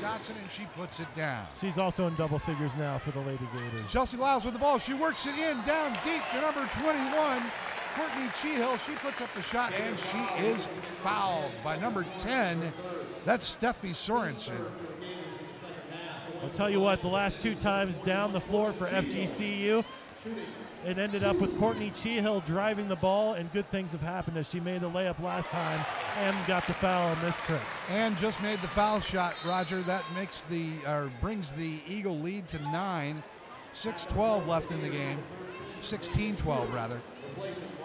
Johnson, and she puts it down. She's also in double figures now for the Lady Gators. Chelsea Lyles with the ball. She works it in down deep to number 21, Courtney Cheehill. She puts up the shot, and she is fouled by number 10. That's Steffi Sorensen. I'll tell you what, the last 2 times down the floor for FGCU, it ended up with Courtney Cheehill driving the ball, and good things have happened as she made the layup last time and got the foul on this trip. And just made the foul shot, Roger. That makes brings the Eagle lead to 9. 6:12 left in the game. 16-12 rather.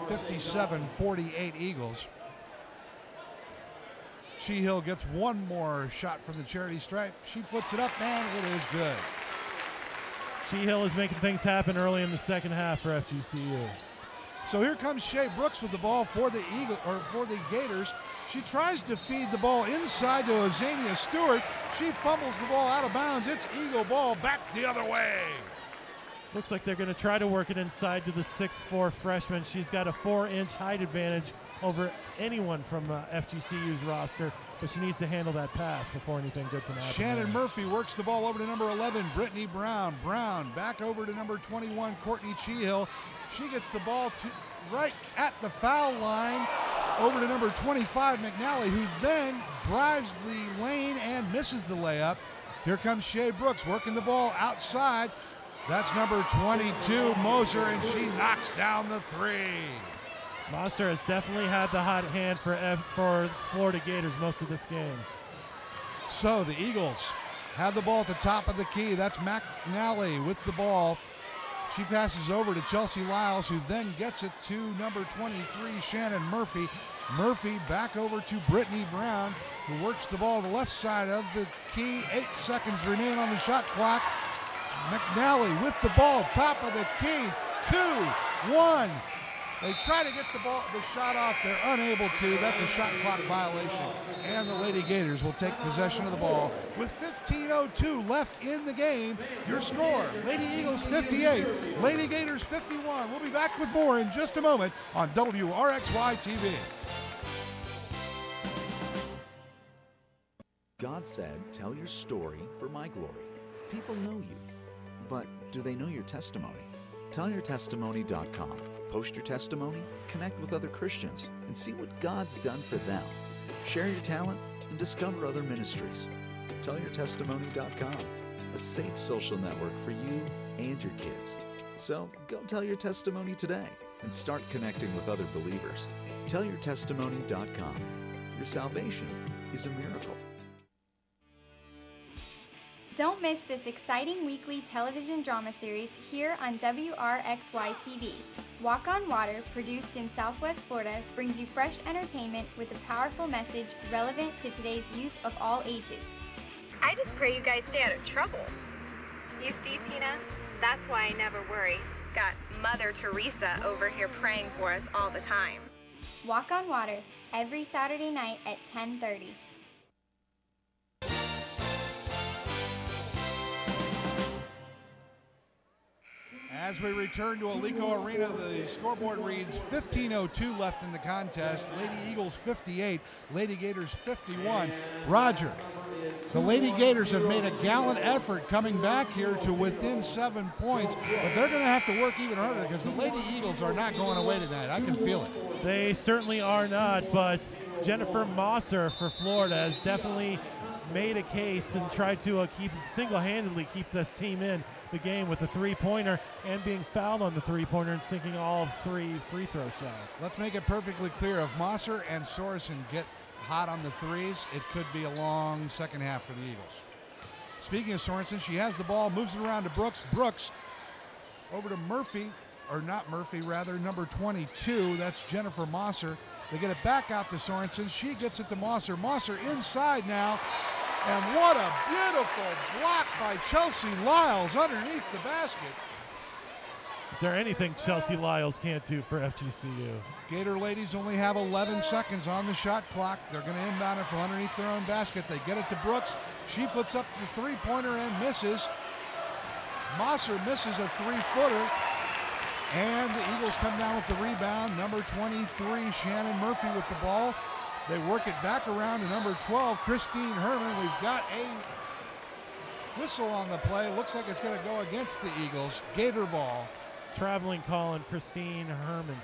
57-48 Eagles. Cheehill gets one more shot from the charity stripe. She puts it up, and it is good. Cheehill is making things happen early in the second half for FGCU. So here comes Shea Brooks with the ball for the Gators. She tries to feed the ball inside to Azania Stewart. She fumbles the ball out of bounds. It's Eagle ball back the other way. Looks like they're going to try to work it inside to the 6'4" freshman. She's got a 4-inch height advantage over anyone from FGCU's roster, but she needs to handle that pass before anything good can happen. Shannon Murphy works the ball over to number 11, Brittany Brown. Brown back over to number 21, Courtney Cheehill. She gets the ball right at the foul line over to number 25, McNally, who then drives the lane and misses the layup. Here comes Shea Brooks working the ball outside. That's number 22, Moser, and she knocks down the 3. Moser has definitely had the hot hand for Florida Gators most of this game. So the Eagles have the ball at the top of the key. That's McNally with the ball. She passes over to Chelsea Lyles, who then gets it to number 23, Shannon Murphy. Murphy back over to Brittany Brown, who works the ball to the left side of the key. 8 seconds remain on the shot clock. McNally with the ball, top of the key. 2-1. They try to get the shot off. They're unable to. That's a shot clock violation. And the Lady Gators will take possession of the ball with 15:02 left in the game. Your score, Lady Eagles 58, Lady Gators 51. We'll be back with more in just a moment on WRXY TV. God said, "Tell your story for my glory." People know you, but do they know your testimony? TellYourTestimony.com. Post your testimony, connect with other Christians, and see what God's done for them. Share your talent and discover other ministries. TellYourTestimony.com. A safe social network for you and your kids. So go tell your testimony today and start connecting with other believers. TellYourTestimony.com. Your salvation is a miracle. Don't miss this exciting weekly television drama series here on WRXY TV. Walk on Water, produced in Southwest Florida, brings you fresh entertainment with a powerful message relevant to today's youth of all ages. I just pray you guys stay out of trouble. You see, Tina? That's why I never worry. Got Mother Teresa over here praying for us all the time. Walk on Water, every Saturday night at 10:30. As we return to Alico Arena, the scoreboard reads 15:02 left in the contest. Lady Eagles 58, Lady Gators 51. Roger, the Lady Gators have made a gallant effort coming back here to within 7 points, but they're going to have to work even harder because the Lady Eagles are not going away tonight. I can feel it. They certainly are not, but Jennifer Moser for Florida has definitely made a case and tried to single-handedly keep this team in the game with a three-pointer and being fouled on the three-pointer and sinking all 3 free throw shots. Let's make it perfectly clear. If Moser and Sorensen get hot on the threes, it could be a long second half for the Eagles. Speaking of Sorensen, she has the ball, moves it around to Brooks. Brooks over to Murphy, or not Murphy, rather, number 22. That's Jennifer Moser. They get it back out to Sorensen. She gets it to Moser. Moser inside now. And what a beautiful block by Chelsea Lyles underneath the basket. Is there anything Chelsea Lyles can't do for FGCU? Gator ladies only have 11 seconds on the shot clock. They're going to inbound it from underneath their own basket. They get it to Brooks. She puts up the three-pointer and misses. Moser misses a three-footer. And the Eagles come down with the rebound. Number 23, Shannon Murphy with the ball. They work it back around to number 12, Christine Herman. We've got a Whistle on the play. Looks like it's going to go against the Eagles. Gator ball. Traveling call on Christine Herman.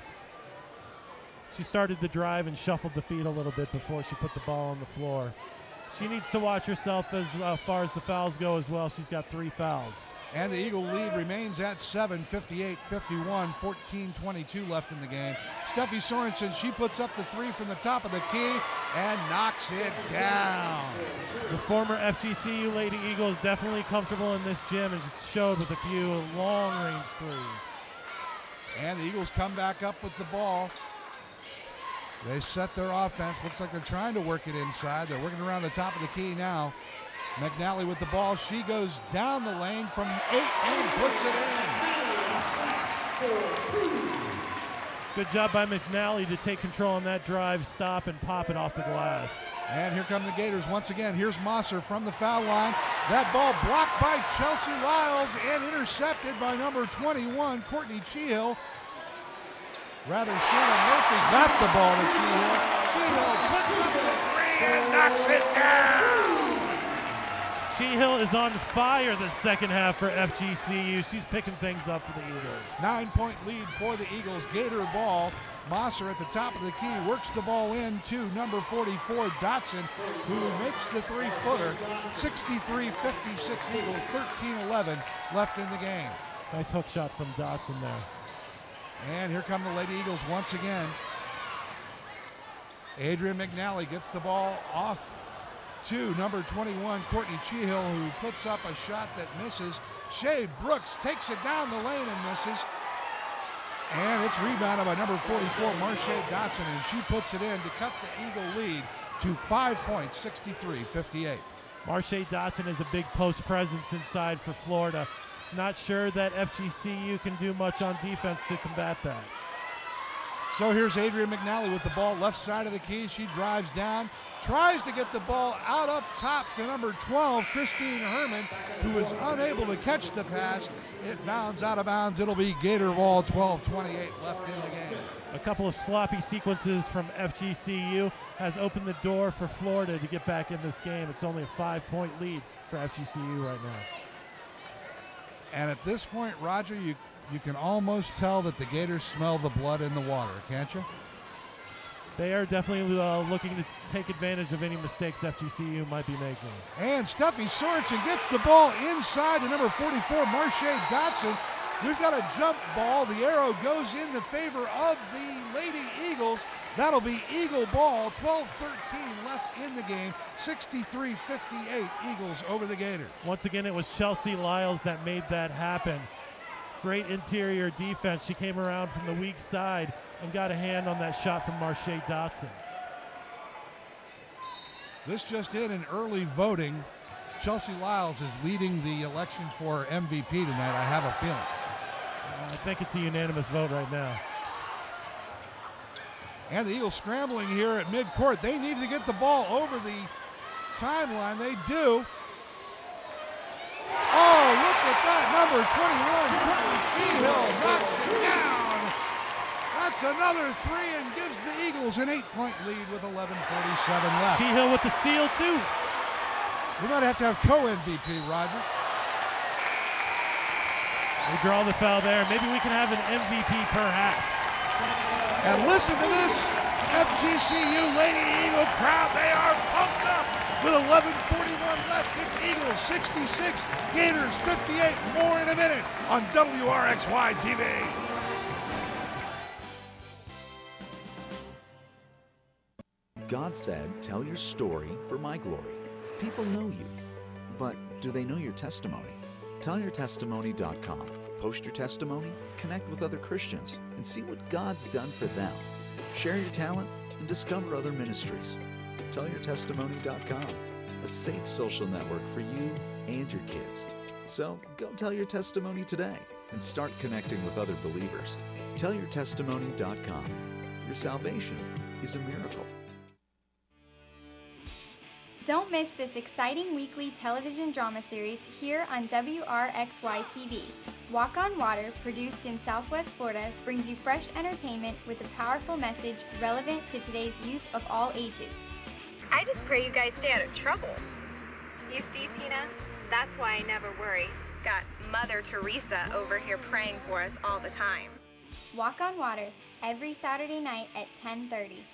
She started the drive and shuffled the feet a little bit before she put the ball on the floor. She needs to watch herself as far as the fouls go as well. She's got 3 fouls. And the Eagle lead remains at 7, 58-51, 14-22 left in the game. Steffi Sorensen, she puts up the 3 from the top of the key and knocks it down. The former FGCU Lady Eagle is definitely comfortable in this gym, and it showed with a few long-range threes. And the Eagles come back up with the ball. They set their offense. Looks like they're trying to work it inside. They're working around the top of the key now. McNally with the ball. She goes down the lane from 8 and puts it in. Good job by McNally to take control on that drive, stop, and pop it off the glass. And here come the Gators once again. Here's Mosser from the foul line. That ball blocked by Chelsea Lyles and intercepted by number 21, Courtney Cheehill. Rather, Shannon Murphy got the ball to Cheehill. Cheehill puts up the 3 and knocks it down. Cheehill is on fire the second half for FGCU. She's picking things up for the Eagles. 9-point lead for the Eagles. Gator ball. Mosser at the top of the key works the ball in to number 44, Dotson, who makes the 3-footer. 63-56 Eagles, 13-11 left in the game. Nice hook shot from Dotson there. And here come the Lady Eagles once again. Adrian McNally gets the ball off to number 21, Courtney Cheehill, who puts up a shot that misses. Shea Brooks takes it down the lane and misses. And it's rebounded by number 44, Marche Dotson, and she puts it in to cut the Eagle lead to 5 points, 63-58. Marche Dotson is a big post presence inside for Florida. Not sure that FGCU can do much on defense to combat that. So here's Adrian McNally with the ball left side of the key. She drives down, tries to get the ball out up top to number 12, Christine Herman, who is unable to catch the pass. It bounds out of bounds. It'll be Gator ball, 12:28 left in the game. A couple of sloppy sequences from FGCU has opened the door for Florida to get back in this game. It's only a 5-point lead for FGCU right now. And at this point, Roger, you can almost tell that the Gators smell the blood in the water, can't you? They are definitely looking to take advantage of any mistakes FGCU might be making. And Steffi Sorensen gets the ball inside to number 44, Marche Dotson. We've got a jump ball. The arrow goes in the favor of the Lady Eagles. That'll be Eagle ball, 12-13 left in the game, 63-58 Eagles over the Gators. Once again, it was Chelsea Lyles that made that happen. Great interior defense. She came around from the weak side and got a hand on that shot from Marche Dotson. This just in early voting. Chelsea Lyles is leading the election for MVP tonight, I have a feeling. I think it's a unanimous vote right now. And the Eagles scrambling here at midcourt. They need to get the ball over the timeline. They do. Oh, look at that. Number 21, Courtney Cheehill knocks it down. That's another 3 and gives the Eagles an 8-point lead with 11:47 left. Cheehill with the steal, too. We might have to have co-MVP, Roger. We draw the foul there. Maybe we can have an MVP per half. And listen to this FGCU Lady Eagle crowd. They are pumped up with 11:41 left. It's Eagles 66, Gators 58. More in a minute on WRXY TV. God said, tell your story for my glory. People know you, but do they know your testimony? TellYourTestimony.com. Post your testimony, connect with other Christians, and see what God's done for them. Share your talent and discover other ministries. TellYourTestimony.com. A safe social network for you and your kids. So go tell your testimony today and start connecting with other believers. TellYourTestimony.com. Your salvation is a miracle. Don't miss this exciting weekly television drama series here on WRXY TV. Walk on Water, produced in Southwest Florida, brings you fresh entertainment with a powerful message relevant to today's youth of all ages. I just pray you guys stay out of trouble. You see, Tina, that's why I Mother Teresa over here praying for us all the time. Walk on Water, every Saturday night at 10:30.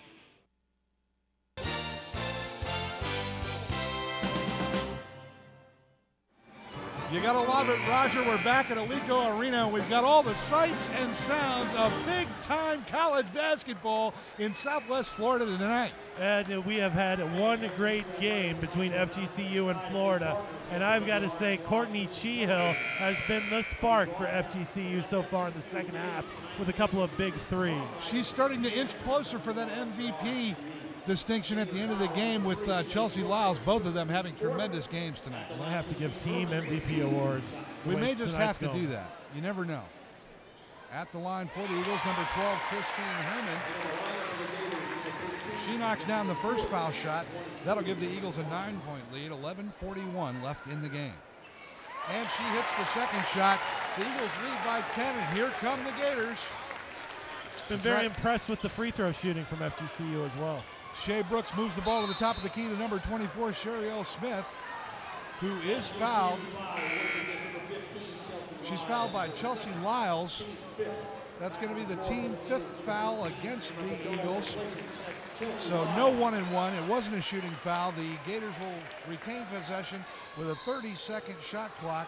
You gotta love it, Roger. We're back at Alico Arena. We've got all the sights and sounds of big-time college basketball in Southwest Florida tonight. And we have had one great game between FGCU and Florida. And I've got to say, Courtney Cheehill has been the spark for FGCU so far in the second half with a couple of big threes. She's starting to inch closer for that MVP distinction at the end of the game with Chelsea Lyles, both of them having tremendous games tonight. We'll have to give team MVP awards. We may just have to do that. You never know. At the line for the Eagles, number 12, Christine Herman. She knocks down the first foul shot. That'll give the Eagles a 9-point lead, 11:41 left in the game. And she hits the second shot. The Eagles lead by 10, and here come the Gators. Been very impressed with the free throw shooting from FGCU as well. Shea Brooks moves the ball to the top of the key to number 24, Sheriel Smith, who is fouled. She's fouled by Chelsea Lyles. That's going to be the team 5th foul against the Eagles. So no 1-and-1. It wasn't a shooting foul. The Gators will retain possession with a 30-second shot clock.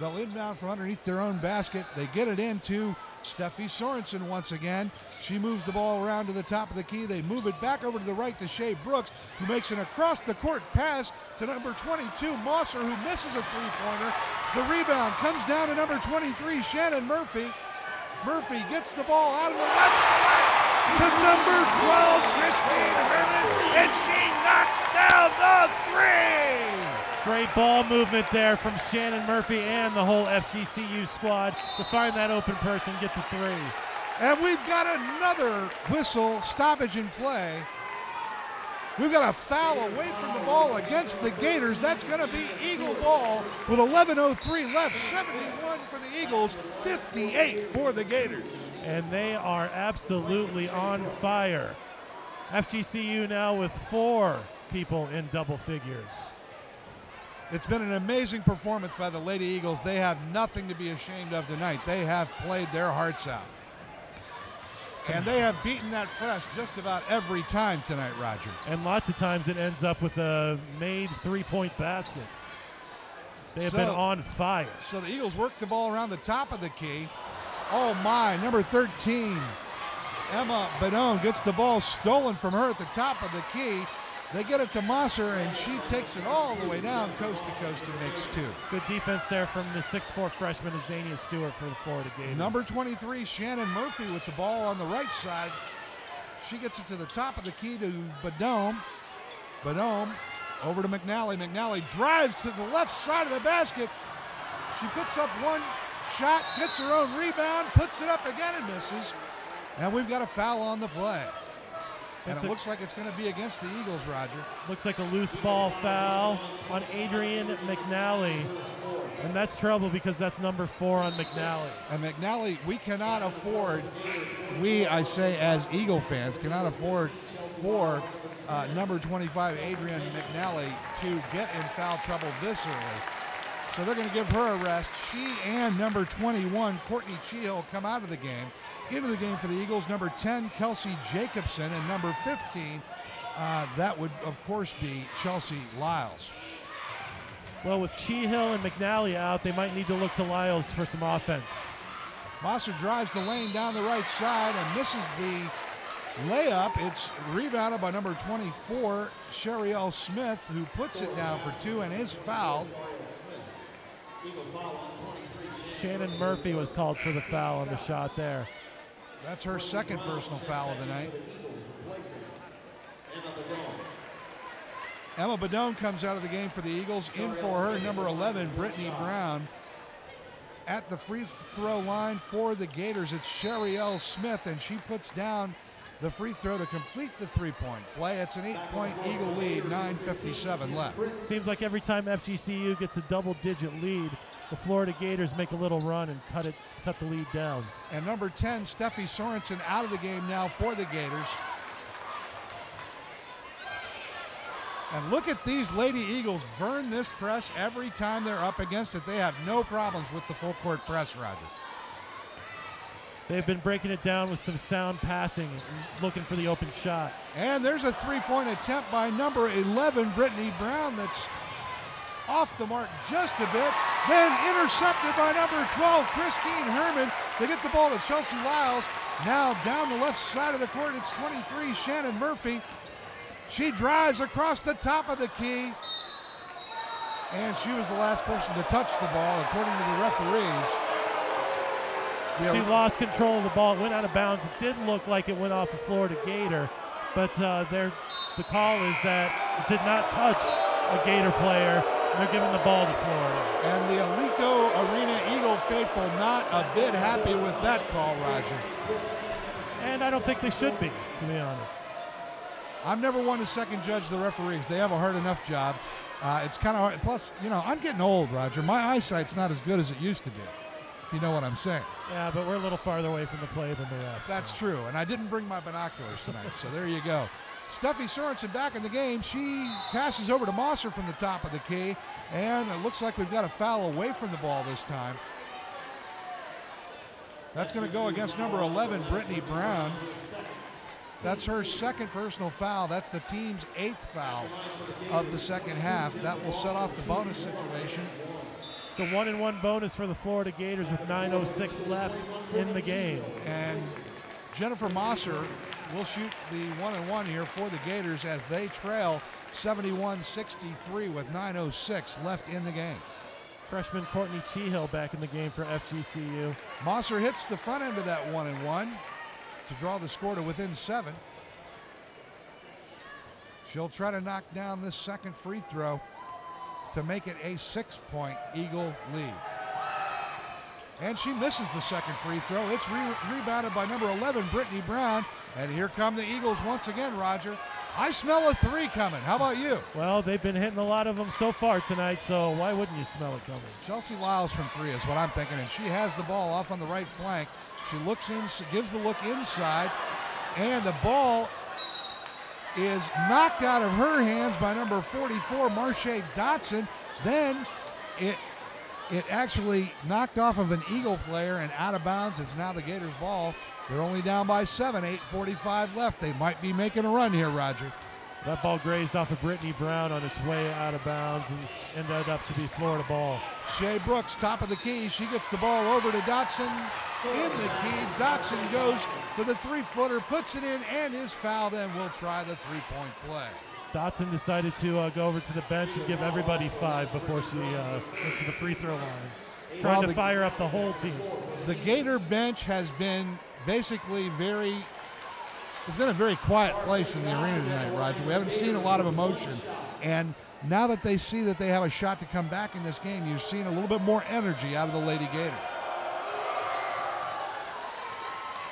They'll inbound from underneath their own basket. They get it into Steffi Sorensen once again. She moves the ball around to the top of the key. They move it back over to the right to Shea Brooks, who makes an across-the-court pass to number 22, Mosser, who misses a three-pointer. The rebound comes down to number 23, Shannon Murphy. Murphy gets the ball out of the left to number 12, Christine Herman, and she knocks down the three! Great ball movement there from Shannon Murphy and the whole FGCU squad to find that open person, get the three. And we've got another whistle, stoppage in play. We've got a foul away from the ball against the Gators. That's going to be Eagle ball with 11:03 left. 71 for the Eagles, 58 for the Gators. And they are absolutely on fire. FGCU now with 4 people in double figures. It's been an amazing performance by the Lady Eagles. They have nothing to be ashamed of tonight. They have played their hearts out. And they have beaten that press just about every time tonight, Roger. And lots of times it ends up with a made three-point basket. They have been on fire. So the Eagles work the ball around the top of the key. Oh my, number 13, Emma Badone gets the ball stolen from her at the top of the key. They get it to Mosser, and she takes it all the way down coast to coast and makes 2. Good defense there from the 6'4" freshman, Azania Stewart, for the Florida Gators. Number 23, Shannon Murphy with the ball on the right side. She gets it to the top of the key to Badome. Badome over to McNally. McNally drives to the left side of the basket. She puts up one shot, gets her own rebound, puts it up again and misses. And we've got a foul on the play. And it looks like it's going to be against the Eagles, Roger. Looks like a loose ball foul on Adrian McNally. And that's trouble because that's number 4 on McNally. And McNally, we cannot afford, I say as Eagle fans, cannot afford for number 25, Adrian McNally, to get in foul trouble this early. So they're going to give her a rest. She and number 21, Courtney Cheehill, come out of the game. Into the game for the Eagles, number 10, Kelsey Jacobson, and number 15, that would, of course, be Chelsea Lyles. Well, with Cheehill and McNally out, they might need to look to Lyles for some offense. Mosser drives the lane down the right side and misses the layup. It's rebounded by number 24, Sheriel Smith, who puts it down for 2 and is fouled. Shannon Murphy was called for the foul on the shot there. That's her second personal foul of the night. Emma Badone comes out of the game for the Eagles. In for her, number 11, Brittany Brown. At the free throw line for the Gators, it's Sheriel Smith, and she puts down the free throw to complete the three-point play. It's an 8-point Eagle lead, 9:57 left. Seems like every time FGCU gets a double-digit lead, the Florida Gators make a little run and cut the lead down. And number 10, Steffi Sorensen, out of the game now for the Gators. And look at these Lady Eagles burn this press every time they're up against it. They have no problems with the full court press, Roger. They've been breaking it down with some sound passing, looking for the open shot. And there's a three-point attempt by number 11, Brittany Brown, that's off the mark just a bit. Then intercepted by number 12, Christine Herman. They get the ball to Chelsea Lyles. Now down the left side of the court, it's 23, Shannon Murphy. She drives across the top of the key. And she was the last person to touch the ball, according to the referees. She lost control of the ball. It went out of bounds. It did look like it went off a Florida Gator, but the call is that it did not touch a Gator player. They're giving the ball to Florida. And the Alico Arena Eagle faithful not a bit happy with that call, Roger. And I don't think they should be, to be honest. I've never one to second judge the referees. They have a hard enough job. It's kind of hard. Plus, you know, I'm getting old, Roger. My eyesight's not as good as it used to be, if you know what I'm saying. Yeah, but we're a little farther away from the play than the refs. That's true, and I didn't bring my binoculars tonight, so there you go. Steffi Sorensen back in the game. She passes over to Mosser from the top of the key, and it looks like we've got a foul away from the ball this time. That's going to go against number 11, Brittany Brown. That's her second personal foul. That's the team's 8th foul of the second half. That will set off the bonus situation. It's a 1-and-1 bonus for the Florida Gators with 9:06 left in the game. And Jennifer Mosser will shoot the 1-and-1 here for the Gators as they trail 71-63 with 9:06 left in the game. Freshman Courtney Cheehill back in the game for FGCU. Mosser hits the front end of that 1-and-1 to draw the score to within 7. She'll try to knock down this second free throw to make it a 6-point Eagle lead. And she misses the second free throw. It's rebounded by number 11, Brittany Brown. And here come the Eagles once again, Roger. I smell a 3 coming. How about you? Well, they've been hitting a lot of them so far tonight, so why wouldn't you smell it coming? Chelsea Lyles from 3 is what I'm thinking, and she has the ball off on the right flank. She looks in, gives the look inside, and the ball is knocked out of her hands by number 44, Marche Dotson. Then it actually knocked off of an Eagle player and out of bounds. It's now the Gators' ball. They're only down by 7, 8:45 left. They might be making a run here, Roger. That ball grazed off of Brittany Brown on its way out of bounds and ended up to be Florida ball. Shea Brooks, top of the key. She gets the ball over to Dotson in the key. Dotson goes for the 3-footer, puts it in, and is fouled, and will try the 3-point play. Dotson decided to go over to the bench and give everybody 5 before she went to the free throw line. Trying to fire up the whole team. The Gator bench has been basically it's been a very quiet place in the arena tonight, Roger. We haven't seen a lot of emotion. And now that they see that they have a shot to come back in this game, you've seen a little bit more energy out of the Lady Gators.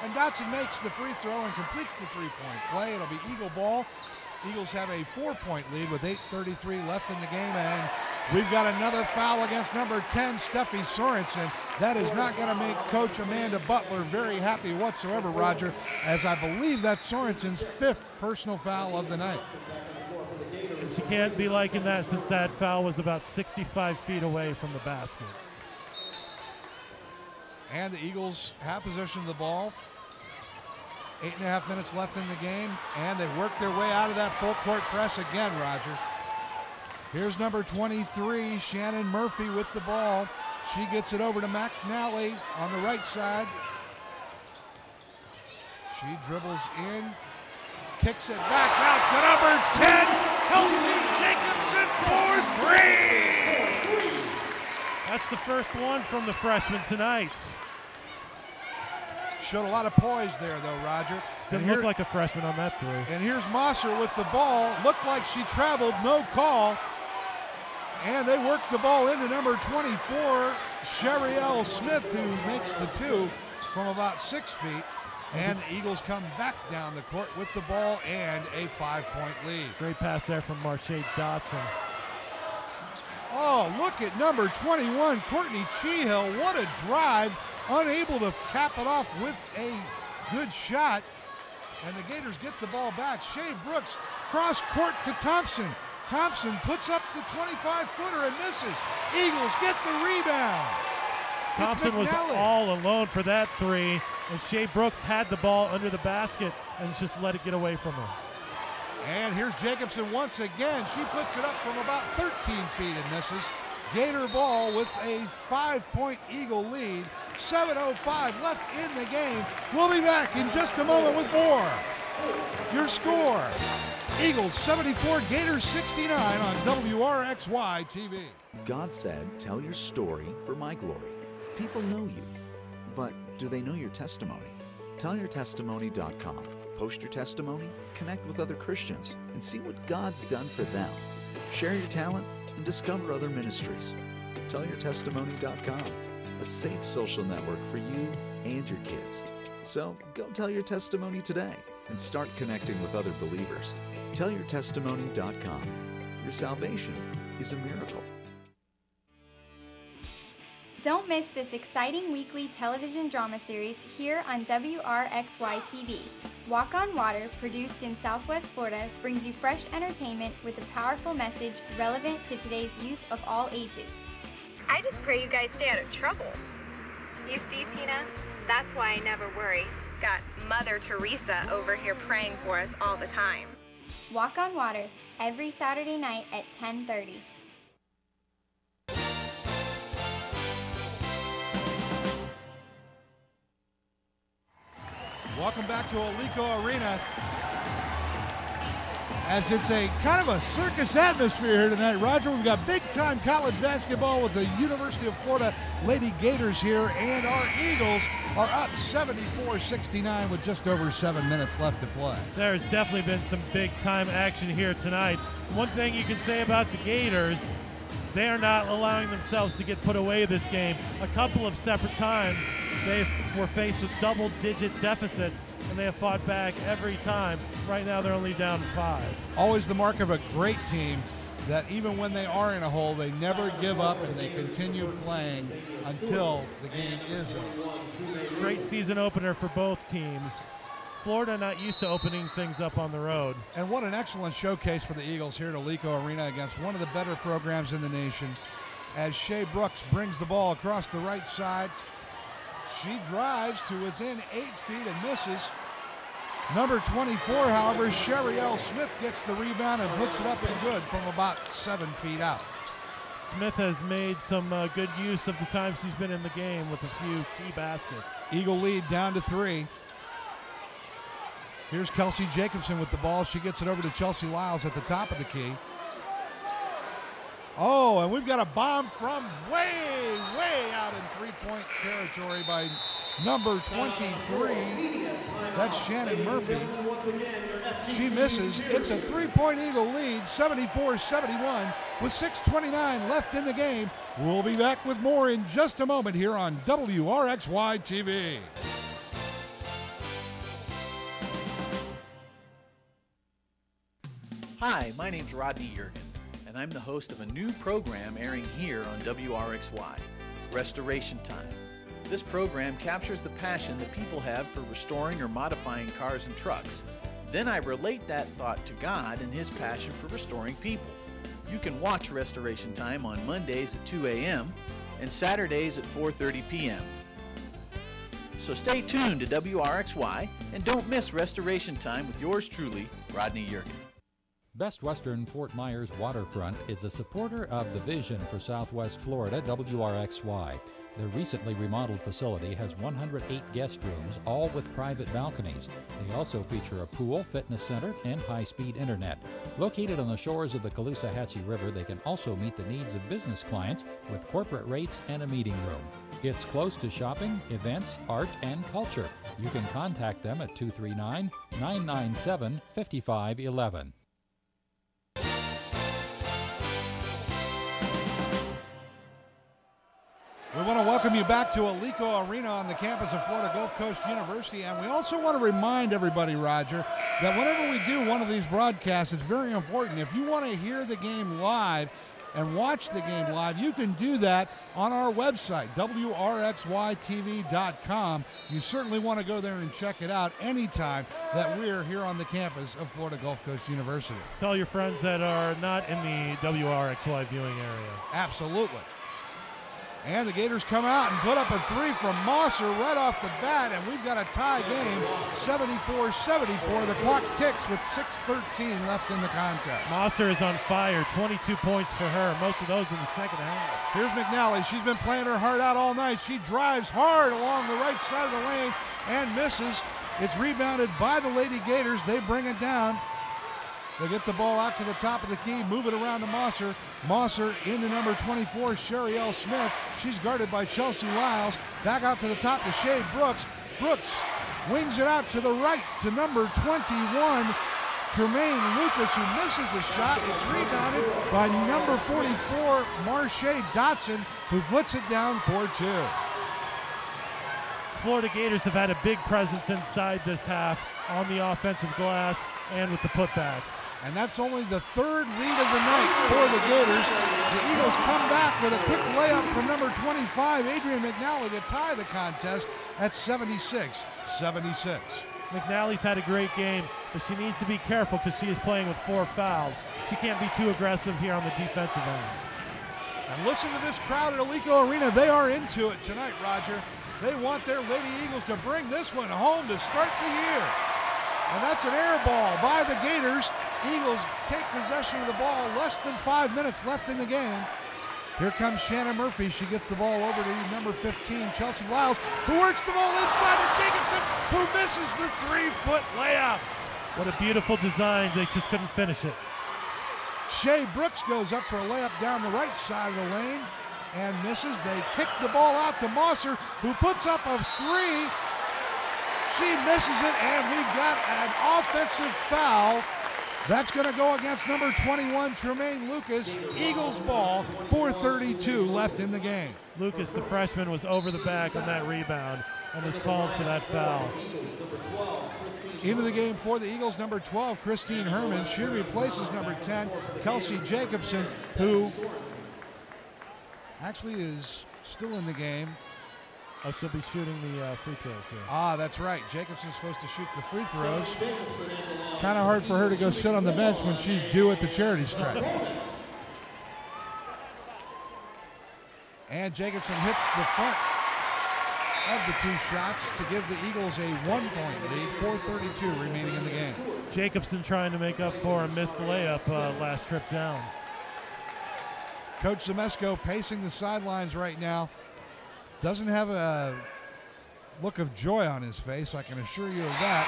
And Dotson makes the free throw and completes the 3-point play. It'll be Eagle ball. Eagles have a 4-point lead with 8:33 left in the game, and we've got another foul against number 10, Steffi Sorensen. That is not going to make Coach Amanda Butler very happy whatsoever, Roger, as I believe that's Sorensen's 5th personal foul of the night. And she can't be liking that since that foul was about 65 feet away from the basket. And the Eagles have possession of the ball. 8.5 minutes left in the game, and they work their way out of that full court press again, Roger. Here's number 23, Shannon Murphy with the ball. She gets it over to McNally on the right side. She dribbles in, kicks it back out to number 10, Kelsey Jacobson for 3. That's the first one from the freshman tonight. Showed a lot of poise there, though, Roger. Didn't look like a freshman on that 3. And here's Mosser with the ball. Looked like she traveled, no call. And they work the ball into number 24, Sherielle Smith, who makes the 2 from about 6 feet. And the Eagles come back down the court with the ball and a 5-point lead. Great pass there from Marche Dotson. Oh, look at number 21, Courtney Cheehill. What a drive. Unable to cap it off with a good shot. And the Gators get the ball back. Shea Brooks cross court to Thompson. Thompson puts up the 25-footer and misses. Eagles get the rebound. Thompson was all alone for that three, and Shea Brooks had the ball under the basket and just let it get away from her. And here's Jacobson once again. She puts it up from about 13 feet and misses. Gator ball with a 5-point Eagle lead. 7:05 left in the game. We'll be back in just a moment with more. Your score, Eagles 74, Gators 69 on WRXY TV. God said, tell your story for my glory. People know you, but do they know your testimony? TellYourTestimony.com. Post your testimony, connect with other Christians, and see what God's done for them. Share your talent and discover other ministries. TellYourTestimony.com, a safe social network for you and your kids. So go tell your testimony today and start connecting with other believers. TellYourTestimony.com. Your salvation is a miracle. Don't miss this exciting weekly television drama series here on WRXY TV. Walk on Water, produced in Southwest Florida, brings you fresh entertainment with a powerful message relevant to today's youth of all ages. I just pray you guys stay out of trouble. You see, Tina? That's why I never worry. Got Mother Teresa over here praying for us all the time. Walk on Water, every Saturday night at 10:30. Welcome back to Alico Arena. As it's a kind of a circus atmosphere here tonight, Roger. We've got big-time college basketball with the University of Florida Lady Gators here, and our Eagles are up 74-69 with just over 7 minutes left to play. There's definitely been some big-time action here tonight. One thing you can say about the Gators, they are not allowing themselves to get put away this game. A couple of separate times, they were faced with double-digit deficits, and they have fought back every time. Right now, they're only down 5. Always the mark of a great team, that even when they are in a hole, they never give up and they continue playing until the game is over. Great season opener for both teams. Florida not used to opening things up on the road. And what an excellent showcase for the Eagles here at Alico Arena against one of the better programs in the nation. As Shea Brooks brings the ball across the right side, she drives to within 8 feet and misses. Number 24, however, Sherrielle Smith gets the rebound and puts it up and good from about 7 feet out. Smith has made some good use of the time she's been in the game with a few key baskets. Eagle lead down to 3. Here's Kelsey Jacobson with the ball. She gets it over to Chelsea Lyles at the top of the key. Oh, and we've got a bomb from way out in three-point territory by number 23. That's Shannon Murphy. She misses. It's a three-point Eagle lead, 74-71, with 6:29 left in the game. We'll be back with more in just a moment here on WRXY TV. Hi, my name's Rodney Yergin, and I'm the host of a new program airing here on WRXY, Restoration Time. This program captures the passion that people have for restoring or modifying cars and trucks. Then I relate that thought to God and His passion for restoring people. You can watch Restoration Time on Mondays at 2 a.m. and Saturdays at 4:30 p.m. So stay tuned to WRXY and don't miss Restoration Time with yours truly, Rodney Yergin. Best Western Fort Myers Waterfront is a supporter of the Vision for Southwest Florida, WRXY. Their recently remodeled facility has 108 guest rooms, all with private balconies. They also feature a pool, fitness center, and high-speed internet. Located on the shores of the Caloosahatchee River, they can also meet the needs of business clients with corporate rates and a meeting room. It's close to shopping, events, art, and culture. You can contact them at 239-997-5511. We want to welcome you back to Alico Arena on the campus of Florida Gulf Coast University, and we also want to remind everybody, Roger, that whenever we do one of these broadcasts, it's very important. If you want to hear the game live, and watch the game live, you can do that on our website, WRXYTV.com. You certainly want to go there and check it out anytime that we're here on the campus of Florida Gulf Coast University. Tell your friends that are not in the WRXY viewing area. Absolutely. And the Gators come out and put up a three from Mosser right off the bat, and we've got a tie game, 74-74. The clock ticks with 6:13 left in the contest. Mosser is on fire, 22 points for her, most of those in the second half. Here's McNally. She's been playing her heart out all night. She drives hard along the right side of the lane and misses. It's rebounded by the Lady Gators. They bring it down. They get the ball out to the top of the key, move it around to Mosser. Mosser into number 24, Sherielle Smith. She's guarded by Chelsea Lyles. Back out to the top to Shea Brooks. Brooks wings it out to the right to number 21, Tremaine Lucas, who misses the shot. It's rebounded by number 44, Marsha Dotson, who puts it down for two. Florida Gators have had a big presence inside this half on the offensive glass and with the putbacks. And that's only the third lead of the night for the Gators. The Eagles come back with a quick layup from number 25, Adrian McNally, to tie the contest at 76-76. McNally's had a great game, but she needs to be careful because she is playing with 4 fouls. She can't be too aggressive here on the defensive end. And listen to this crowd at Alico Arena. They are into it tonight, Roger. They want their Lady Eagles to bring this one home to start the year. And that's an air ball by the Gators. Eagles take possession of the ball. Less than 5 minutes left in the game. Here comes Shannon Murphy. She gets the ball over to number 15, Chelsea Lyles, who works the ball inside to Jacobson, who misses the 3-foot layup. What a beautiful design. They just couldn't finish it. Shea Brooks goes up for a layup down the right side of the lane and misses. They kick the ball out to Mosser, who puts up a three. She misses it, and we've got an offensive foul. That's going to go against number 21, Tremaine Lucas. Eagles ball, 4:32 left in the game. Lucas, the freshman, was over the back on that rebound and was called for that foul. Into the game for the Eagles, number 12, Christine Herman. She replaces number 10, Kelsey Jacobson, who actually is still in the game. Oh, she'll be shooting the free throws here. Ah, that's right. Jacobson's supposed to shoot the free throws. Kind of hard for her to go sit on the bench when she's due at the charity stripe. And Jacobson hits the front of the 2 shots to give the Eagles a 1-point lead, 4:32 remaining in the game. Jacobson trying to make up for a missed layup last trip down. Coach Zemesco pacing the sidelines right now. Doesn't have a look of joy on his face, I can assure you of that.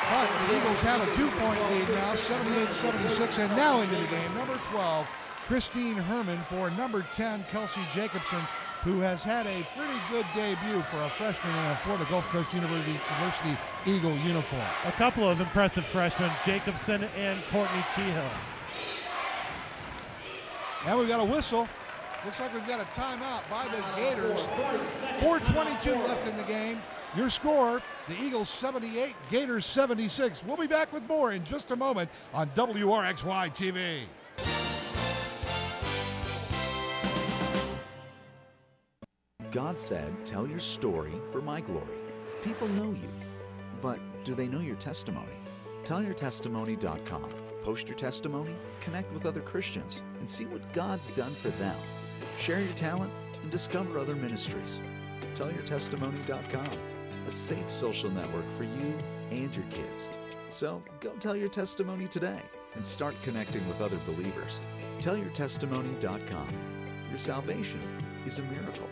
But the Eagles have a 2-point lead now, 78-76, and now into the game. Number 12, Christine Herman, for number 10, Kelsey Jacobson, who has had a pretty good debut for a freshman in a Florida Gulf Coast University Eagle uniform. A couple of impressive freshmen, Jacobson and Courtney Cheehill. And we've got a whistle. Looks like we've got a timeout by the Gators. 4:22 left in the game. Your score, the Eagles 78, Gators 76. We'll be back with more in just a moment on WRXY TV. God said, tell your story for my glory. People know you, but do they know your testimony? TellYourTestimony.com. Post your testimony, connect with other Christians, and see what God's done for them. Share your talent and discover other ministries. TellYourTestimony.com, a safe social network for you and your kids. So go tell your testimony today and start connecting with other believers. TellYourTestimony.com. Your salvation is a miracle.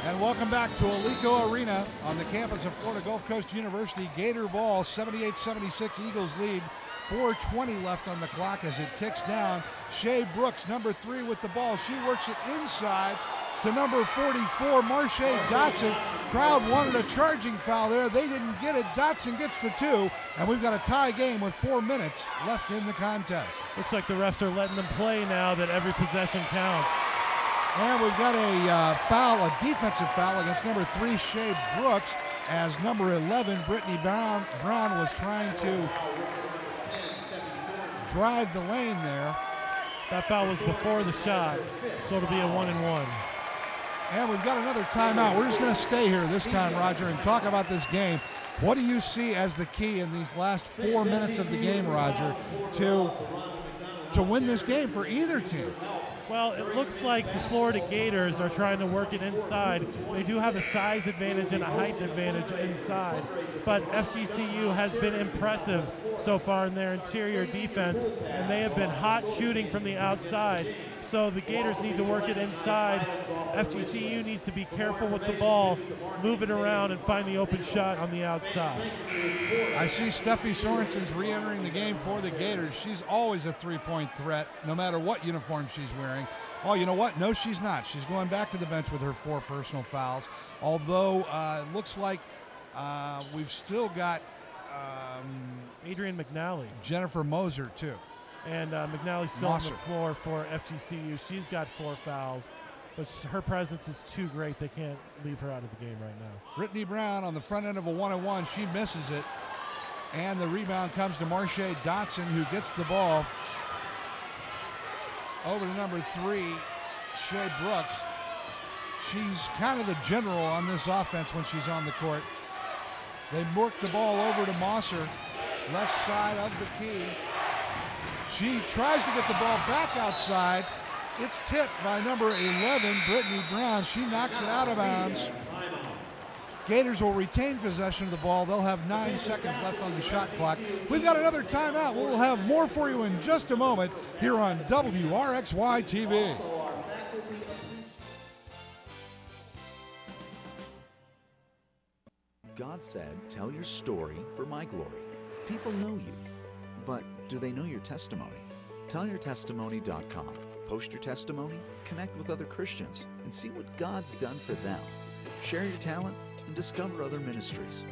And welcome back to Alico Arena on the campus of Florida Gulf Coast University. Gator ball, 78-76, Eagles lead. 4:20 left on the clock as it ticks down. Shea Brooks, number 3, with the ball. She works it inside to number 44, Marsha Dotson. Crowd wanted a charging foul there. They didn't get it. Dotson gets the 2, and we've got a tie game with 4 minutes left in the contest. Looks like the refs are letting them play now that every possession counts. And we've got a foul, a defensive foul against number 3, Shea Brooks, as number 11, Brittany Brown was trying to drive the lane there. That foul was before the shot, so it'll be a 1-and-1. And we've got another timeout. We're just going to stay here this time, Roger, and talk about this game. What do you see as the key in these last 4 minutes of the game, Roger, to win this game for either team? Well, it looks like the Florida Gators are trying to work it inside. They do have a size advantage and a height advantage inside, but FGCU has been impressive so far in their interior defense, and they have been hot shooting from the outside. So the Gators need to work it inside. FGCU needs to be careful with the ball, move it around, and find the open shot on the outside. I see Steffi Sorensen's re-entering the game for the Gators. She's always a three-point threat, no matter what uniform she's wearing. Oh, you know what? No, she's not. She's going back to the bench with her 4 personal fouls. Although it looks like we've still got Adrian McNally. Jennifer Moser, too. And McNally's still on the floor for FGCU. She's got 4 fouls, but her presence is too great. They can't leave her out of the game right now. Brittany Brown on the front end of a 1-on-1. She misses it. And the rebound comes to Marche Dotson, who gets the ball over to number 3, Shea Brooks. She's kind of the general on this offense when she's on the court. They work the ball over to Mosser, left side of the key. She tries to get the ball back outside. It's tipped by number 11, Brittany Brown. She knocks it out of bounds. Gators will retain possession of the ball. They'll have 9 seconds left on the shot clock. We've got another timeout. We'll have more for you in just a moment here on WRXY TV. God said, "Tell your story for my glory." People know you, but do they know your testimony? TellYourTestimony.com. Post your testimony, connect with other Christians, and see what God's done for them. Share your talent and discover other ministries.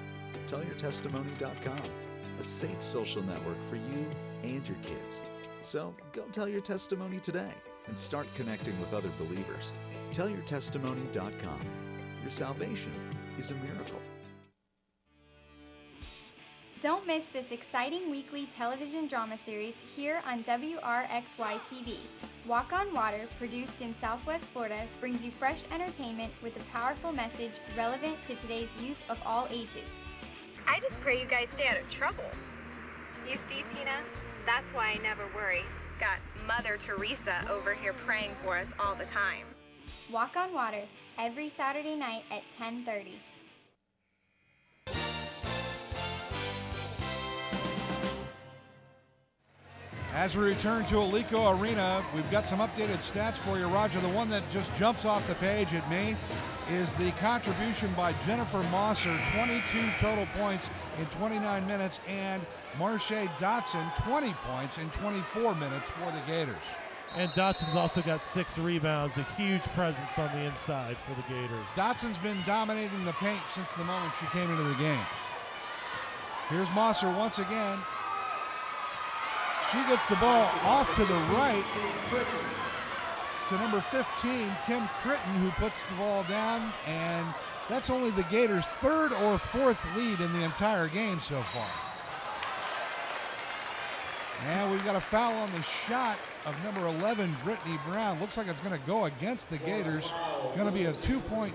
TellYourTestimony.com. A safe social network for you and your kids. So go tell your testimony today and start connecting with other believers. TellYourTestimony.com. Your salvation is a miracle. Don't miss this exciting weekly television drama series here on WRXY TV. Walk on Water, produced in Southwest Florida, brings you fresh entertainment with a powerful message relevant to today's youth of all ages. I just pray you guys stay out of trouble. You see, Tina? That's why I never worry. Got Mother Teresa over here praying for us all the time. Walk on Water, every Saturday night at 10:30. As we return to Alico Arena, we've got some updated stats for you, Roger. The one that just jumps off the page at me is the contribution by Jennifer Mosser, 22 total points in 29 minutes, and Marche Dotson, 20 points in 24 minutes for the Gators. And Dotson's also got 6 rebounds, a huge presence on the inside for the Gators. Dotson's been dominating the paint since the moment she came into the game. Here's Mosser once again. She gets the ball off to the right to number 15, Kim Critton, who puts the ball down, and that's only the Gators' 3rd or 4th lead in the entire game so far. And we've got a foul on the shot of number 11, Brittany Brown. Looks like it's going to go against the Gators. Going to be a 2-shot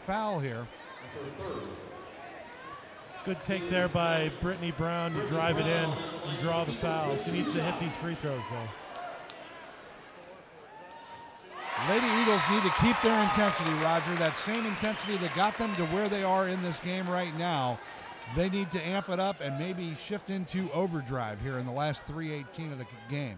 foul here. Good take there by Brittany Brown to drive it in and draw the foul. She needs to hit these free throws, though. Lady Eagles need to keep their intensity, Roger. That same intensity that got them to where they are in this game right now. They need to amp it up and maybe shift into overdrive here in the last 3:18 of the game.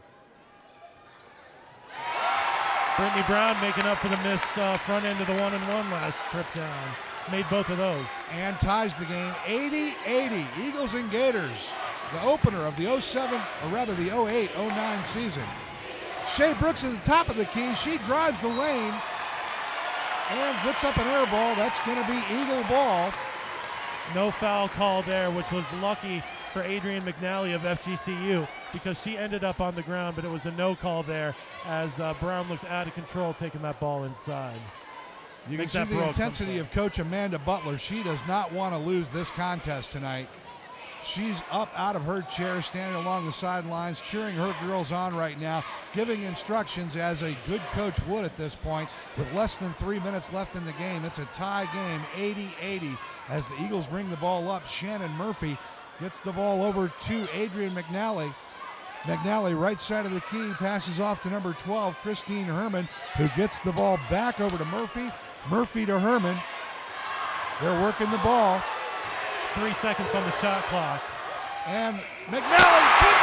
Brittany Brown making up for the missed front end of the 1-and-1 last trip down. Made both of those. And ties the game 80-80. Eagles and Gators, the opener of the 08-09 season. Shea Brooks at the top of the key. She drives the lane and gets up an air ball. That's going to be Eagle ball. No foul call there, which was lucky for Adrian McNally of FGCU because she ended up on the ground, but it was a no call there as Brown looked out of control taking that ball inside. You can see the intensity of Coach Amanda Butler. She does not want to lose this contest tonight. She's up out of her chair, standing along the sidelines, cheering her girls on right now, giving instructions as a good coach would at this point. With less than 3 minutes left in the game, it's a tie game, 80-80, as the Eagles bring the ball up. Shannon Murphy gets the ball over to Adrian McNally. McNally, right side of the key, passes off to number 12, Christine Herman, who gets the ball back over to Murphy. Murphy to Herman. They're working the ball. 3 seconds on the shot clock. And McNally puts